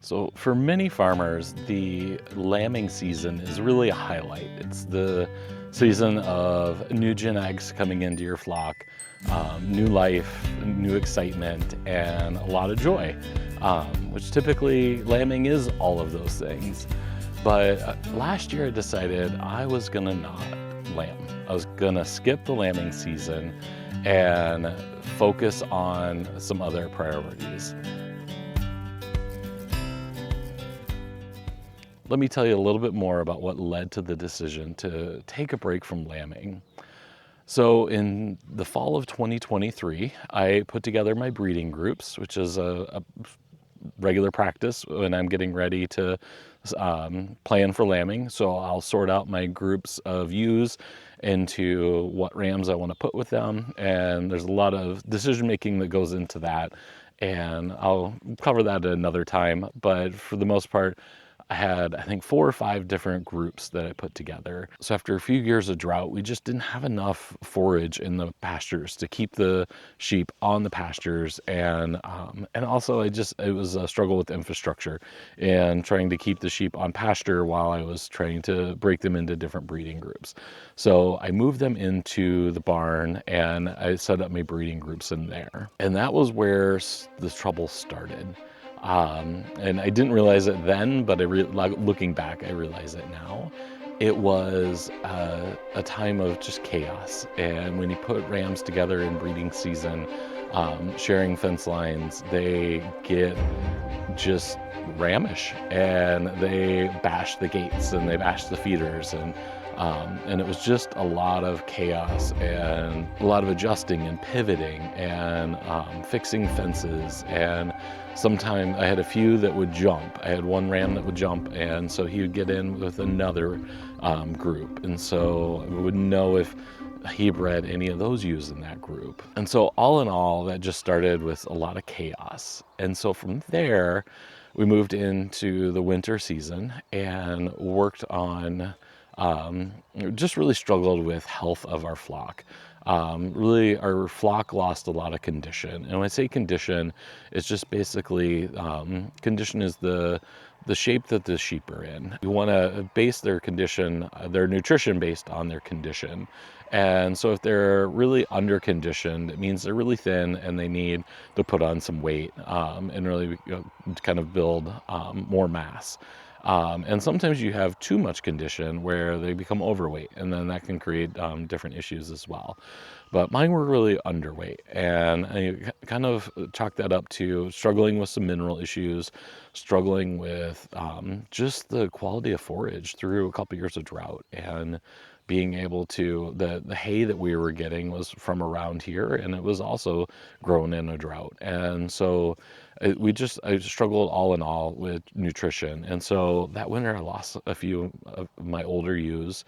So for many farmers, the lambing season is really a highlight. It's the season of new genetics coming into your flock, new life, new excitement, and a lot of joy, which typically lambing is all of those things. But last year I decided I was gonna not lamb. I was gonna skip the lambing season and focus on some other priorities. Let me tell you a little bit more about what led to the decision to take a break from lambing. So in the fall of 2023, I put together my breeding groups, which is a regular practice when I'm getting ready to plan for lambing. So I'll sort out my groups of ewes into what rams I want to put with them. And there's a lot of decision making that goes into that. And I'll cover that at another time. But for the most part, I had, I think, 4 or 5 different groups that I put together. So after a few years of drought, we just didn't have enough forage in the pastures to keep the sheep on the pastures. And also it was a struggle with infrastructure and trying to keep the sheep on pasture while I was trying to break them into different breeding groups. So I moved them into the barn and I set up my breeding groups in there. And that was where the trouble started. And I didn't realize it then, but looking back, I realize it now. It was a time of just chaos. And when you put rams together in breeding season, sharing fence lines, they get just rammish and they bash the gates and they bash the feeders and it was just a lot of chaos and a lot of adjusting and pivoting and fixing fences. And sometimes I had a few that would jump. I had one ram that would jump, and so he would get in with another group. And so we wouldn't know if he bred any of those ewes in that group. And so all in all, that just started with a lot of chaos. And so from there, we moved into the winter season and worked on just really struggled with health of our flock. Really, our flock lost a lot of condition. And when I say condition, it's just basically, condition is the shape that the sheep are in. We want to base their condition, their nutrition based on their condition. And so if they're really under conditioned, it means they're really thin and they need to put on some weight and really kind of build more mass. And sometimes you have too much condition where they become overweight, and then that can create different issues as well. But mine were really underweight, and I kind of chalked that up to struggling with some mineral issues, struggling with just the quality of forage through a couple years of drought, and being able to, the hay that we were getting was from around here, and it was also grown in a drought. And so I struggled all in all with nutrition. And so that winter I lost a few of my older ewes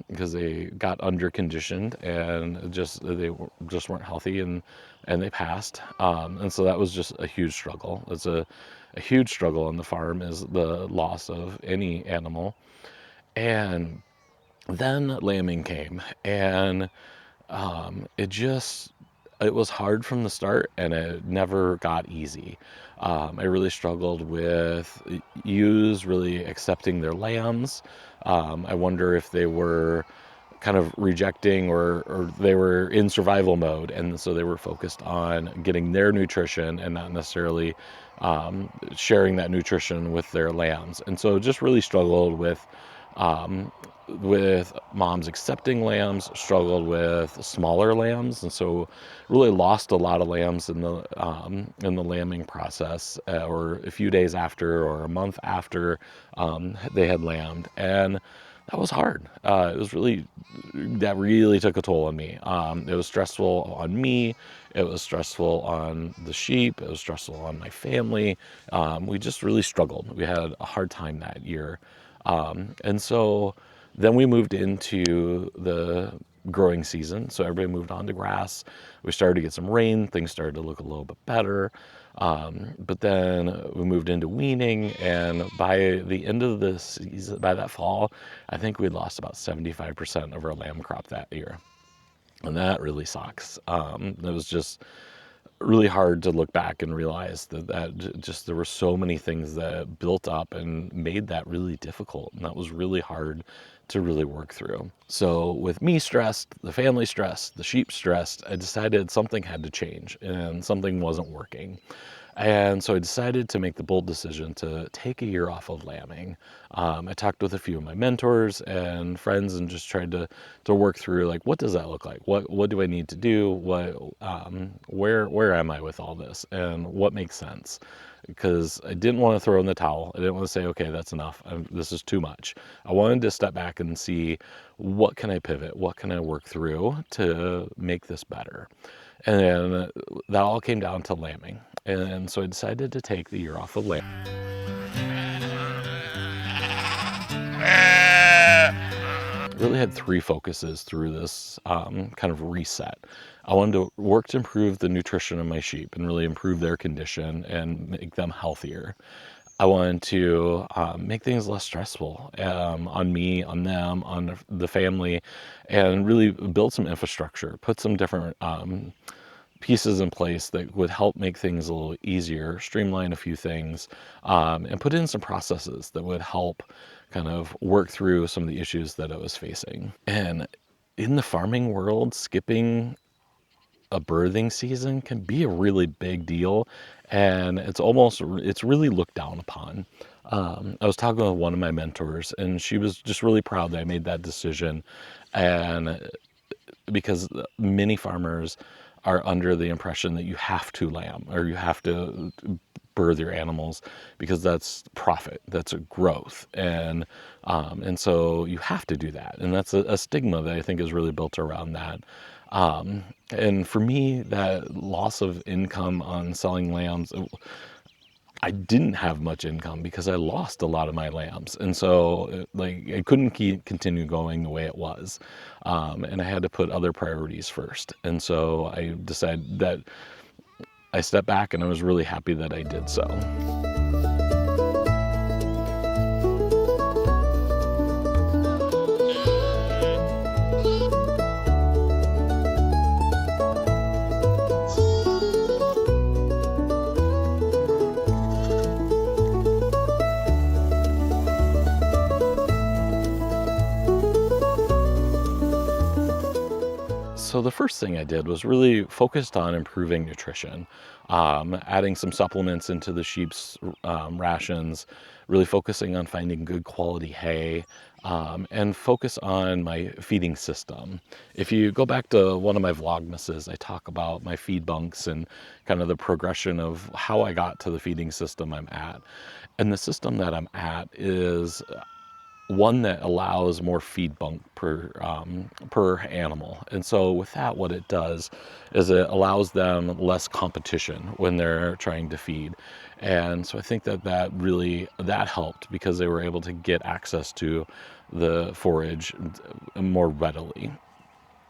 because they got under conditioned and they just weren't healthy, and they passed. And so that was just a huge struggle. It's a huge struggle on the farm, is the loss of any animal. And then lambing came, and it was hard from the start, and it never got easy. I really struggled with ewes really accepting their lambs. I wonder if they were kind of rejecting or they were in survival mode, and so they were focused on getting their nutrition and not necessarily sharing that nutrition with their lambs. And so just really struggled with moms accepting lambs, struggled with smaller lambs, and so really lost a lot of lambs in the lambing process, or a few days after or a month after they had lambed. And that was hard. That really took a toll on me. It was stressful on me. It was stressful on the sheep. It was stressful on my family. We just really struggled. We had a hard time that year. And so then we moved into the growing season. So everybody moved on to grass. We started to get some rain. Things started to look a little bit better. But then we moved into weaning, and by the end of the season, by that fall, I think we'd lost about 75% of our lamb crop that year. And that really sucks. It was just really hard to look back and realize just there were so many things that built up and made that really difficult, and that was really hard to really work through. So with me stressed, the family stressed, the sheep stressed, I decided something had to change and something wasn't working. And so I decided to make the bold decision to take a year off of lambing. I talked with a few of my mentors and friends and just tried to work through, like, what does that look like? What do I need to do? Where am I with all this? And what makes sense? Because I didn't want to throw in the towel. I didn't want to say, okay, that's enough. This is too much. I wanted to step back and see, what can I pivot? What can I work through to make this better? And then that all came down to lambing. And so I decided to take the year off of lambing. Really had three focuses through this kind of reset. I wanted to work to improve the nutrition of my sheep and really improve their condition and make them healthier. I wanted to make things less stressful on me, on them, on the family, and really build some infrastructure, put some different pieces in place that would help make things a little easier, streamline a few things, and put in some processes that would help kind of work through some of the issues that I was facing. And in the farming world, skipping a birthing season can be a really big deal, and it's really looked down upon. I was talking with one of my mentors, and she was just really proud that I made that decision, and because many farmers are under the impression that you have to lamb or you have to birth your animals because that's profit, that's a growth, and so you have to do that, and that's a stigma that I think is really built around that. And for me, that loss of income on selling lambs, I didn't have much income because I lost a lot of my lambs, and so like I couldn't continue going the way it was, and I had to put other priorities first. And so I decided that I stepped back, and I was really happy that I did so. So the first thing I did was really focused on improving nutrition, adding some supplements into the sheep's rations, really focusing on finding good quality hay, and focus on my feeding system. If you go back to one of my Vlogmases, I talk about my feed bunks and kind of the progression of how I got to the feeding system I'm at. And the system that I'm at is one that allows more feed bunk per animal. And so with that, what it does is it allows them less competition when they're trying to feed. And so I think that helped because they were able to get access to the forage more readily.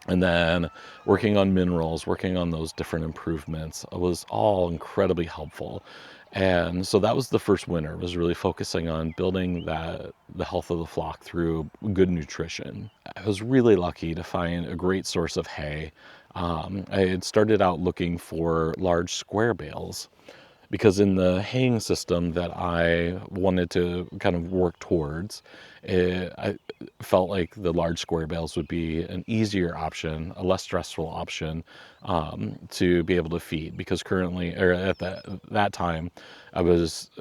And then working on minerals, working on those different improvements was all incredibly helpful. And so that was the first winter, was really focusing on building the health of the flock through good nutrition. I was really lucky to find a great source of hay. I had started out looking for large square bales, because in the haying system that I wanted to kind of work towards, I felt like the large square bales would be an easier option, a less stressful option, to be able to feed. Because currently, or at that time, I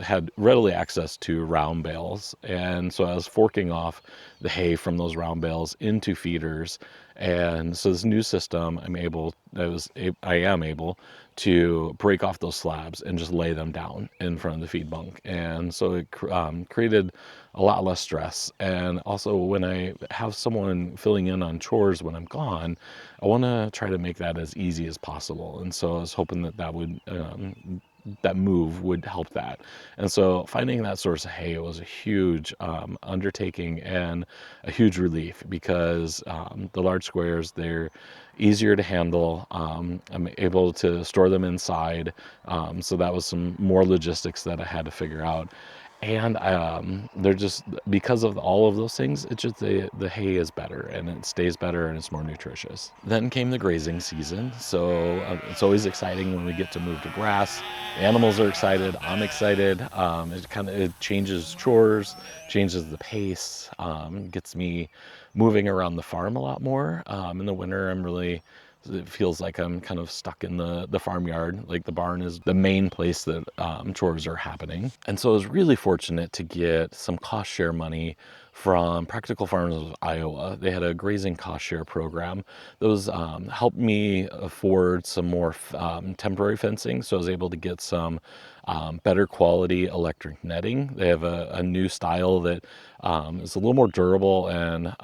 had readily access to round bales, and so I was forking off the hay from those round bales into feeders. And so this new system, I am able to break off those slabs and just lay them down in front of the feed bunk. And so it created a lot less stress. And also, when I have someone filling in on chores when I'm gone, I want to try to make that as easy as possible. And so I was hoping that move would help that. And so finding that source of hay was a huge undertaking and a huge relief, because the large squares, they're easier to handle. I'm able to store them inside. So that was some more logistics that I had to figure out. And they're just, because of all of those things, it's just the hay is better and it stays better and it's more nutritious. Then came the grazing season. So it's always exciting when we get to move to grass. The animals are excited. I'm excited. It changes chores, changes the pace, gets me moving around the farm a lot more. In the winter, it feels like I'm kind of stuck in the farmyard. Like the barn is the main place that chores are happening. And so I was really fortunate to get some cost share money from Practical Farms of Iowa. They had a grazing cost share program. Those helped me afford some more temporary fencing. So I was able to get some better quality electric netting. They have a new style that is a little more durable and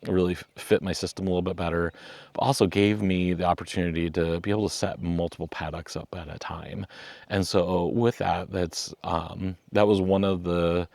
really fit my system a little bit better, but also gave me the opportunity to be able to set multiple paddocks up at a time. And so with that, that was one of the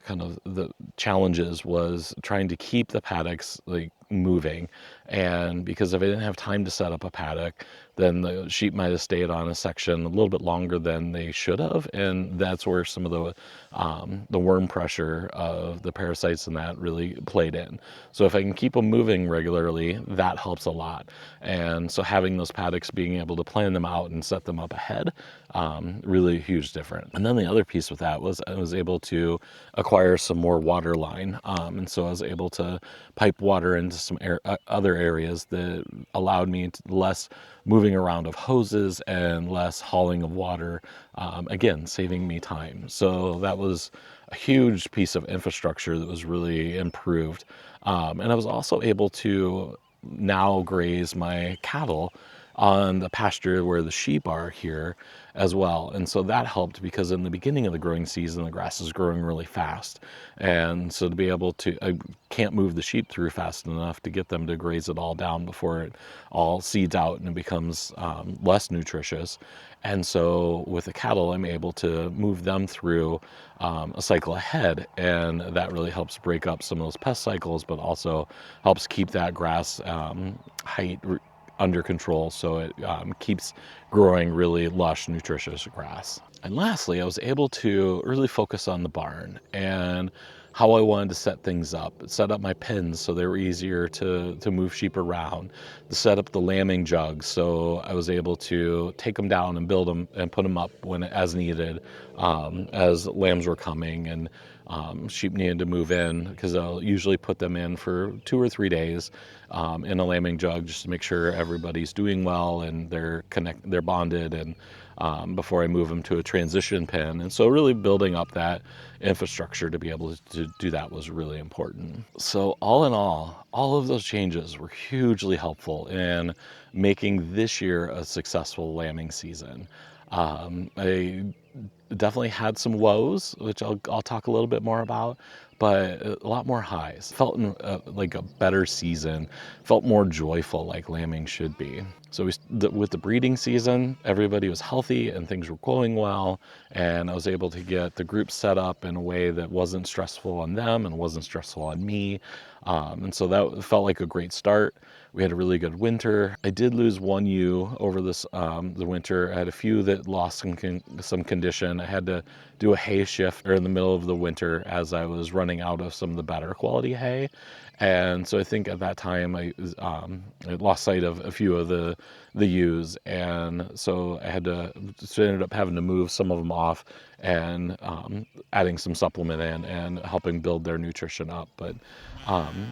kind of the challenges, was trying to keep the paddocks like moving. And because if I didn't have time to set up a paddock, then the sheep might have stayed on a section a little bit longer than they should have, and that's where some of the worm pressure of the parasites and that really played in. So if I can keep them moving regularly, that helps a lot. And so having those paddocks, being able to plan them out and set them up ahead, really huge difference. And then the other piece with that was I was able to acquire some more water line, and so I was able to pipe water into some other areas that allowed me less moving around of hoses and less hauling of water, again, saving me time. So that was a huge piece of infrastructure that was really improved. And I was also able to now graze my cattle on the pasture where the sheep are here as well. And so that helped, because in the beginning of the growing season, the grass is growing really fast. And so to be able to, I can't move the sheep through fast enough to get them to graze it all down before it all seeds out and it becomes less nutritious. And so with the cattle, I'm able to move them through a cycle ahead. And that really helps break up some of those pest cycles, but also helps keep that grass height under control, so it keeps growing really lush, nutritious grass. And lastly, I was able to really focus on the barn and how I wanted to set up my pens so they were easier to move sheep around, to set up the lambing jugs so I was able to take them down and build them and put them up when as needed, as lambs were coming and sheep needed to move in, because I'll usually put them in for 2 or 3 days in a lambing jug just to make sure everybody's doing well and they're bonded, and before I move them to a transition pen. And so really building up that infrastructure to be able to do that was really important. So all in all of those changes were hugely helpful in making this year a successful lambing season. I definitely had some woes, which I'll talk a little bit more about, but a lot more highs. Felt like a better season, felt more joyful like lambing should be. So with the breeding season, everybody was healthy and things were going well, and I was able to get the group set up in a way that wasn't stressful on them and wasn't stressful on me. And so that felt like a great start. We had a really good winter. I did lose one ewe over the winter. I had a few that lost some condition. I had to do a hay shift in the middle of the winter as I was running out of some of the better quality hay. And so I think at that time I lost sight of a few of the ewes, and so ended up having to move some of them off and adding some supplement in and helping build their nutrition up. But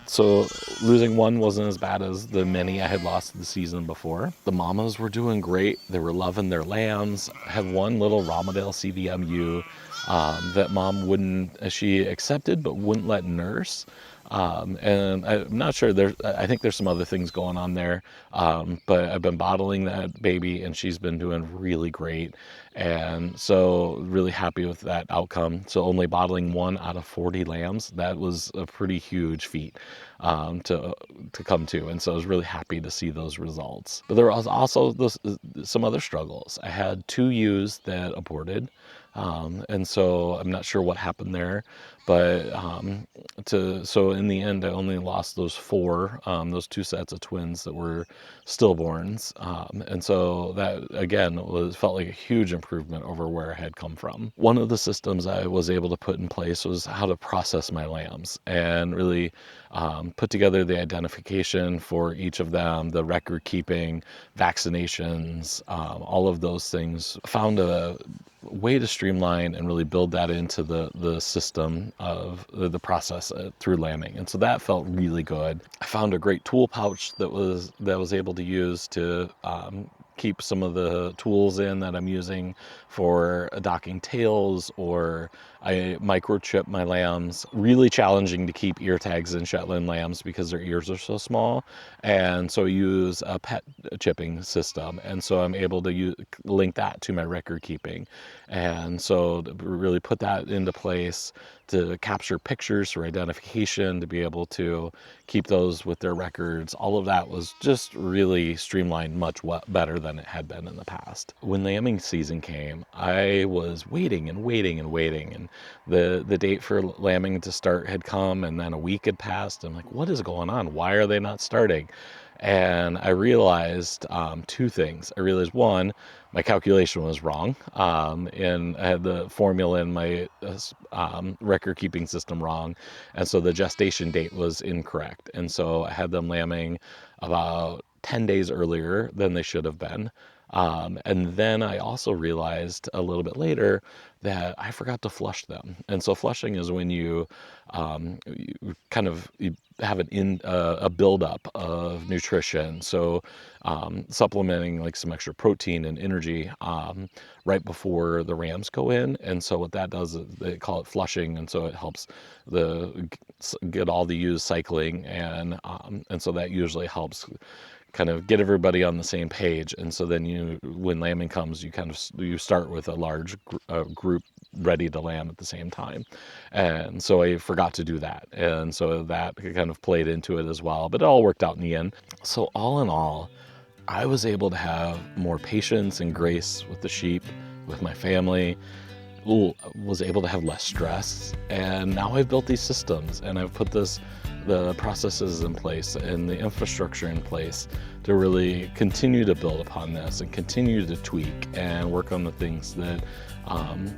so losing one wasn't as bad as the many I had lost the season before. The mamas were doing great. They were loving their lambs. I had one little Romadale CVMU that mom she accepted but wouldn't let nurse. And I'm not sure, I think there's some other things going on there. But I've been bottling that baby and she's been doing really great. And so really happy with that outcome. So only bottling 1 out of 40 lambs, that was a pretty huge feat to come to. And so I was really happy to see those results. But there was also some other struggles. I had 2 ewes that aborted. And so I'm not sure what happened there, but so in the end, I only lost those four, those two sets of twins that were stillborns. And so that again felt like a huge improvement over where I had come from. One of the systems I was able to put in place was how to process my lambs and really put together the identification for each of them, the record keeping, vaccinations, all of those things. Found a way to streamline and really build that into the system of the process through lambing, and so that felt really good. I found a great tool pouch that was able to use to keep some of the tools in that I'm using for docking tails, or I microchip my lambs. Really challenging to keep ear tags in Shetland lambs because their ears are so small, and so I use a pet chipping system, and so I'm able to link that to my record keeping, and so to really put that into place to capture pictures for identification, to be able to keep those with their records. All of that was just really streamlined much better than it had been in the past. When lambing season came, I was waiting and waiting and waiting, and the date for lambing to start had come, and then a week had passed. I'm like, what is going on? Why are they not starting? And I realized two things. I realized, one, my calculation was wrong, and I had the formula in my record keeping system wrong, and so the gestation date was incorrect, and so I had them lambing about 10 days earlier than they should have been. And then I also realized a little bit later that I forgot to flush them. And so flushing is when you kind of have a buildup of nutrition. So supplementing like some extra protein and energy right before the rams go in. And so what that does is they call it flushing, and so it helps get all the ewes cycling, and so that usually helps kind of get everybody on the same page. And so then when lambing comes, you start with a large group ready to lamb at the same time. And so I forgot to do that, and so that kind of played into it as well, but it all worked out in the end. So all in all, I was able to have more patience and grace with the sheep, with my family. Was able to have less stress, and now I've built these systems, and I've put the processes in place and the infrastructure in place to really continue to build upon this and continue to tweak and work on the things that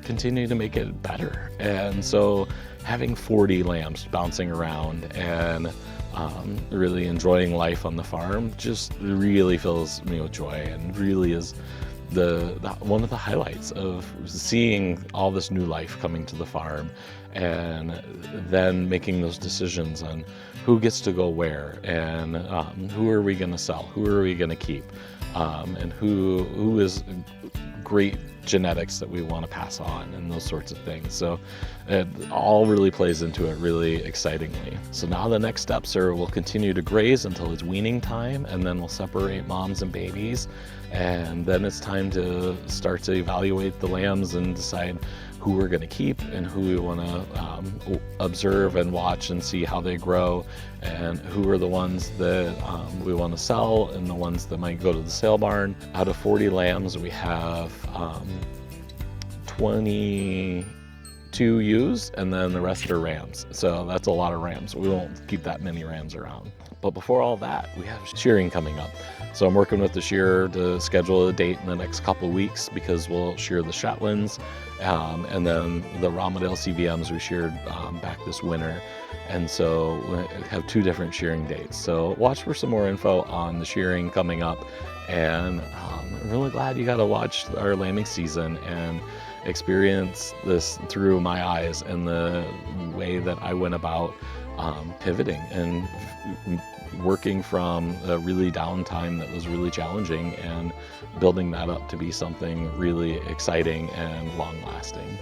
continue to make it better. And so having 40 lambs bouncing around and really enjoying life on the farm just really fills me with joy, and really is the one of the highlights of seeing all this new life coming to the farm, and then making those decisions on who gets to go where, and who are we going to sell, who are we going to keep, and who is great genetics that we want to pass on, and those sorts of things. So it all really plays into it really excitingly. So now the next steps are we'll continue to graze until it's weaning time, and then we'll separate moms and babies, and then it's time to start to evaluate the lambs and decide who we're going to keep and who we want to observe and watch and see how they grow, and who are the ones that we want to sell and the ones that might go to the sale barn. Out of 40 lambs, we have 22 ewes, and then the rest are rams. So that's a lot of rams. We won't keep that many rams around. But before all that, we have shearing coming up. So I'm working with the shearer to schedule a date in the next couple of weeks, because we'll shear the Shetlands, and then the Romadale CVMs we sheared back this winter. And so we have two different shearing dates. So watch for some more info on the shearing coming up. And I'm really glad you got to watch our lambing season and experience this through my eyes and the way that I went about pivoting and working from a really downtime that was really challenging, and building that up to be something really exciting and long-lasting.